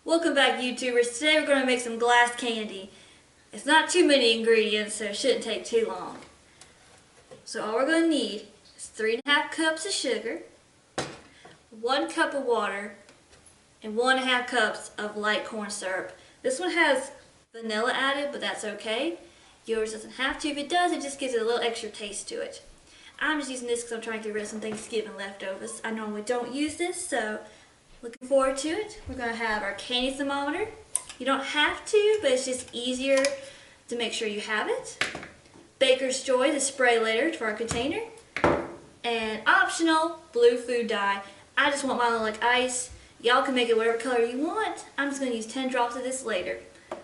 Welcome back, YouTubers. Today we're going to make some glass candy. It's not too many ingredients, so it shouldn't take too long. So all we're going to need is 3½ cups of sugar, 1 cup of water, and 1½ cups of light corn syrup. This one has vanilla added, but that's okay. Yours doesn't have to. If it does, it just gives it a little extra taste to it. I'm just using this because I'm trying to get rid of some Thanksgiving leftovers. I normally don't use this, so looking forward to it. We're going to have our candy thermometer. You don't have to, but it's just easier to make sure you have it. Baker's Joy, the spray later for our container. And optional, blue food dye. I just want mine to look like ice. Y'all can make it whatever color you want. I'm just going to use 10 drops of this later.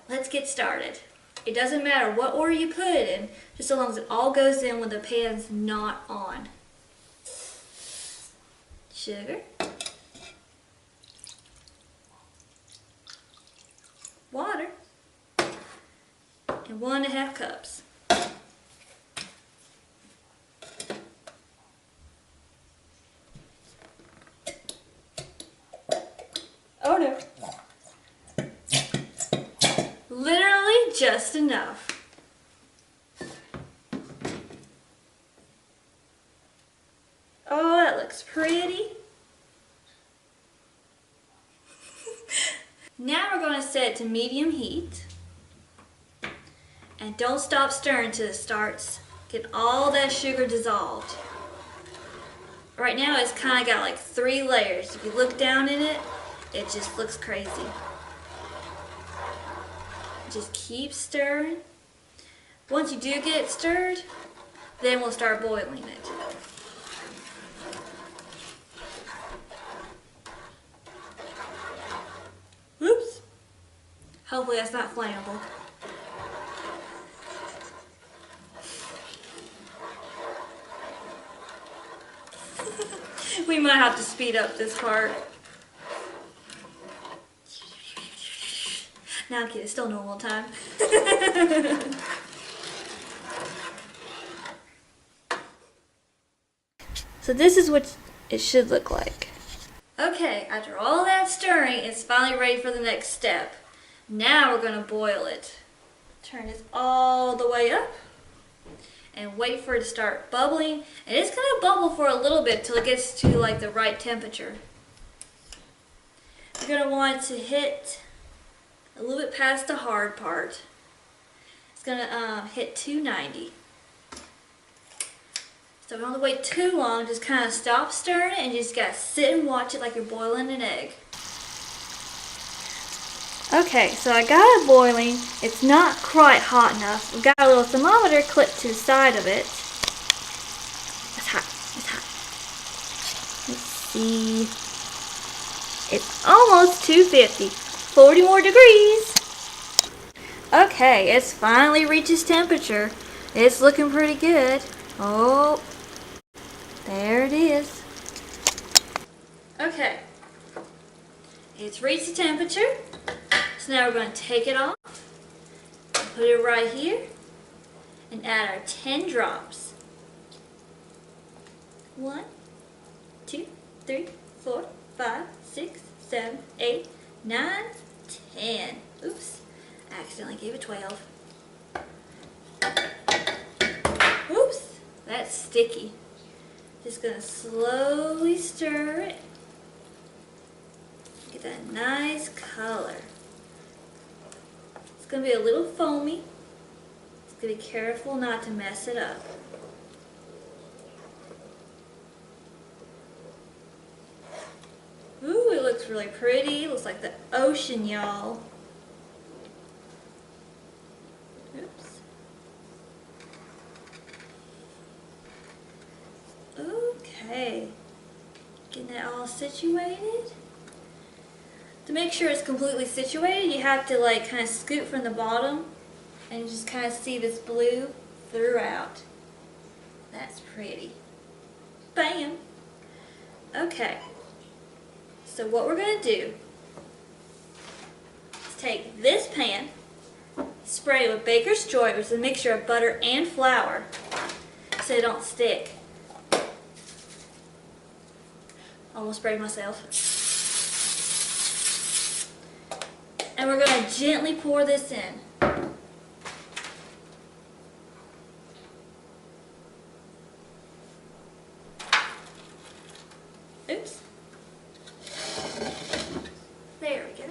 Let's get started. It doesn't matter what order you put it in, just so long as it all goes in when the pan's not on. Sugar. Water. And 1½ cups. Oh no. Literally just enough. Oh, that looks pretty. Now we're going to set it to medium heat. And don't stop stirring until it starts getting all that sugar dissolved. Right now it's kind of got like 3 layers. If you look down in it, it just looks crazy. Just keep stirring. Once you do get it stirred, then we'll start boiling it. Oops. Hopefully that's not flammable. We might have to speed up this part. Now, kid, it's still normal time. So this is what it should look like. Okay, after all that stirring, it's finally ready for the next step. Now we're going to boil it. Turn this all the way up and wait for it to start bubbling. And it's going to bubble for a little bit till it gets to like the right temperature. You're going to want it to hit a little bit past the hard part. It's going to hit 290. So don't have to wait too long, just kind of stop stirring it and just got to sit and watch it like you're boiling an egg. Okay, so I got it boiling. It's not quite hot enough. We've got a little thermometer clipped to the side of it. It's hot, it's hot. Let's see. It's almost 250. 40 more degrees. Okay, it's finally reached its temperature. It's looking pretty good. Oh, there it is. Okay, it's reached the temperature. So now we're going to take it off, put it right here, and add our 10 drops. 1, 2, 3, 4, 5, 6, 7, 8, 9, 10. Oops, I accidentally gave it 12. Oops, that's sticky. Just gonna slowly stir it. Get that nice color. It's gonna be a little foamy. Just gonna be careful not to mess it up. Ooh, it looks really pretty. It looks like the ocean, y'all. Oops. Okay. Getting that all situated. To make sure it's completely situated, you have to like kind of scoop from the bottom and just kind of see this blue throughout. That's pretty. Bam! Okay. So what we're going to do is take this pan, spray it with Baker's Joy, which is a mixture of butter and flour, so it don't stick. Almost sprayed myself. And we're going to gently pour this in. Oops. There we go.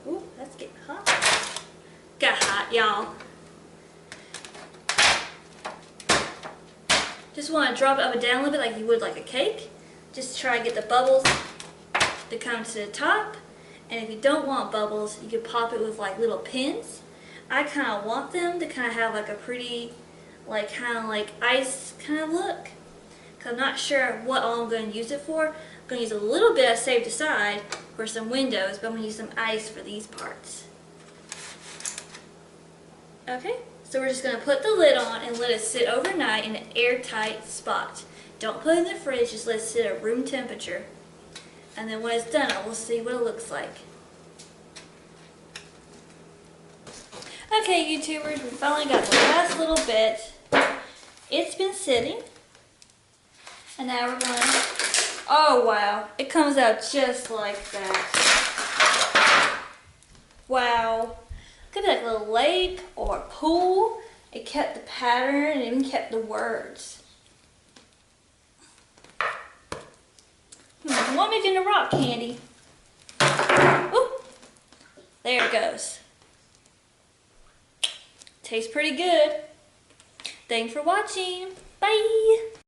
Ooh, that's getting hot. Got hot, y'all. Just want to drop it up and down a little bit like you would like a cake. Just try to get the bubbles to come to the top. And if you don't want bubbles, you can pop it with like little pins. I kind of want them to kind of have like a pretty, like kind of like ice kind of look. Because I'm not sure what all I'm going to use it for. I'm going to use a little bit I saved aside for some windows, but I'm going to use some ice for these parts. Okay, so we're just going to put the lid on and let it sit overnight in an airtight spot. Don't put it in the fridge, just let it sit at room temperature. And then when it's done, we'll see what it looks like. Okay, YouTubers, we finally got the last little bit. It's been sitting. And now we're going to... Oh, wow. It comes out just like that. Wow. Could be like a little lake or a pool. It kept the pattern and even kept the words. What am I gonna rock candy? Ooh, there it goes. Tastes pretty good. Thanks for watching. Bye.